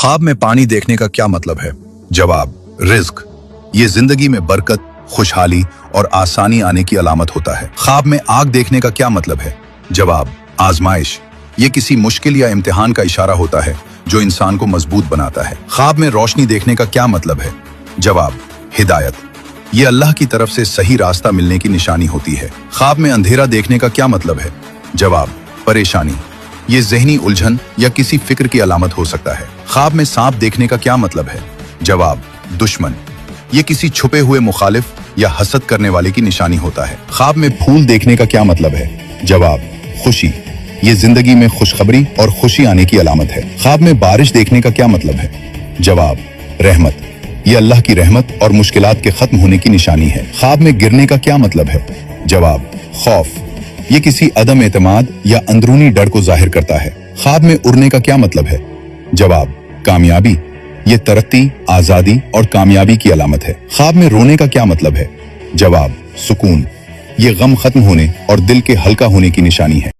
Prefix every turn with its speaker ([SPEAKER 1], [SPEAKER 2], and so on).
[SPEAKER 1] ख्वाब में पानी देखने का क्या मतलब है? जवाब, रिज्क। ये जिंदगी में बरकत, खुशहाली और आसानी आने की अलामत होता है। ख्वाब में आग देखने का क्या मतलब है? जवाब, आजमाइश। ये किसी मुश्किल या इम्तिहान का इशारा होता है जो इंसान को मजबूत बनाता है। ख्वाब में रोशनी देखने का क्या मतलब है? जवाब, हिदायत। ये अल्लाह की तरफ से सही रास्ता मिलने की निशानी होती है। ख्वाब में अंधेरा देखने का क्या मतलब है? जवाब, परेशानी। ये ज़हनी उलझन या किसी फिक्र की अलामत हो सकता है। ख्वाब में सांप देखने का क्या मतलब है? जवाब, दुश्मन। ये किसी छुपे हुए मुखालिफ या हसद करने वाले की निशानी होता है। ख्वाब में फूल देखने का क्या मतलब है? जवाब, खुशी। ये जिंदगी में खुशखबरी और खुशी आने की अलामत है। ख्वाब में बारिश देखने का क्या मतलब है? जवाब, रहमत। ये अल्लाह की रहमत और मुश्किलात के खत्म होने की निशानी है। ख्वाब में गिरने का क्या मतलब है? जवाब, खौफ। ये किसी अदम एतमाद या अंदरूनी डर को जाहिर करता है। ख्वाब में उड़ने का क्या मतलब है? जवाब, कामयाबी। ये तरक्की, आजादी और कामयाबी की अलामत है। ख्वाब में रोने का क्या मतलब है? जवाब, सुकून। ये गम खत्म होने और दिल के हल्का होने की निशानी है।